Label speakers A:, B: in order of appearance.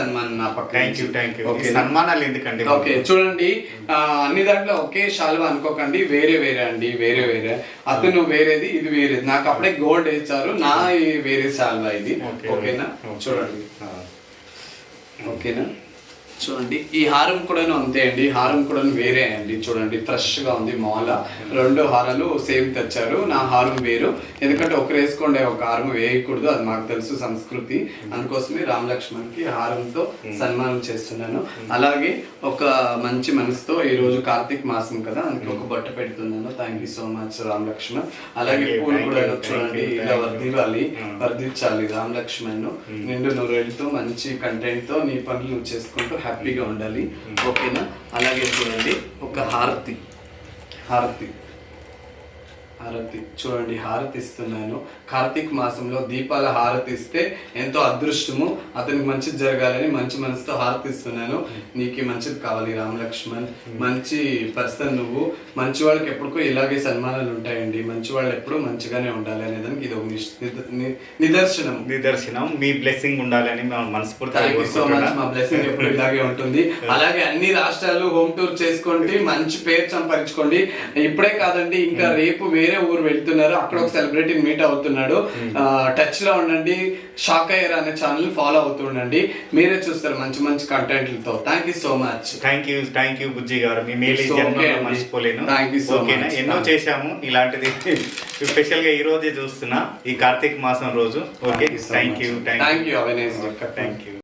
A: సన్మానం నా పక్క.
B: Thank you. సన్మానాలు ఎందుకండి?
A: ఓకే చూడండి, అన్ని దాంట్లో ఒకే శాలువా అనుకోకండి, వేరే వేరే అండి, వేరే వేరే. అతను వేరేది, ఇది వేరేది. నాకు అప్పుడే గోల్డ్ వేసారు, నా వేరే శాలువా ఇది. ఓకేనా? చూడండి. ఓకేనా? చూడండి, ఈ హారం కూడా అంతే అండి, హారం కూడా వేరే అండి. చూడండి ఫ్రెష్ గా ఉంది. మాల 2 హారాలు సేమ్ తెచ్చారు. నా హారం వేరు, ఎందుకంటే ఒకరు వేసుకోండి, ఒక హారం వేయకూడదు, అది మాకు తెలుసు సంస్కృతి. అందుకోసమే రామ్ లక్ష్మణ్ కి హారంతో సన్మానం చేస్తున్నాను. అలాగే ఒక మంచి మనసుతో, ఈ రోజు కార్తీక మాసం కదా, అందుకే ఒక బట్ట పెడుతున్నాను. Thank you so much Ram Lakshman. అలాగే పూలు కూడా చూడండి, ఇలా వర్ధించాలి రామ్ లక్ష్మణ్. నిండు నూరేళ్ళతో మంచి కంటెంట్ తో నీ పనులు నువ్వు చేసుకుంటూ హ్యాపీగా ఉండాలి. ఓకేనా? అలాగే చూడండి, ఒక హారతి చూడండి, హారతి ఇస్తున్నాను. కార్తీక మాసంలో దీపాల హారతి ఇస్తే ఎంతో అదృష్టము, అతనికి మంచిది జరగాలని మంచి మనసుతో హారతి ఇస్తున్నాను. నీకు మంచిది కావాలి రామ్ లక్ష్మణ్, మంచి పర్సన్ నువ్వు. మంచి వాళ్ళకి ఎప్పటికో ఇలాగే సన్మానాలు ఉంటాయండి, మంచి వాళ్ళు ఎప్పుడు మంచిగానే ఉండాలి అనేదానికి ఇది ఒక నిదర్శనం. మీ బ్లెస్సింగ్ ఉండాలని మనస్ఫూర్తిగా సో మచ్. మా బ్లెస్సింగ్ ఎప్పుడు ఇలాగే ఉంటుంది. అలాగే అన్ని రాష్ట్రాలు హోమ్ టూర్ చేసుకోండి, మంచి పేరు సంపాదించుకోండి. ఇప్పుడే కాదండి, ఇంకా రేపు వేరే ఊరు వెళ్తున్నారు, అక్కడ ఒక సెలబ్రిటీ మీట్ అవుతున్నాడు. టచ్ లో ఉండండి. షాక్ అయ్యారు అనే ఛానల్ ఫాలో అవుతూ ఉండండి, మీరే చూస్తారు మంచి మంచి కంటెంట్లతో. Thank you so much.
B: Thank you Bujji గారు. మీ మేలు మర్చిపోలేను.
A: ఓకేనా?
B: ఎన్నో చేశాము ఇలాంటిది, స్పెషల్ గా ఈ రోజే చూస్తున్నా, ఈ కార్తీక మాసం రోజు. Okay, thank you.
A: Thank you.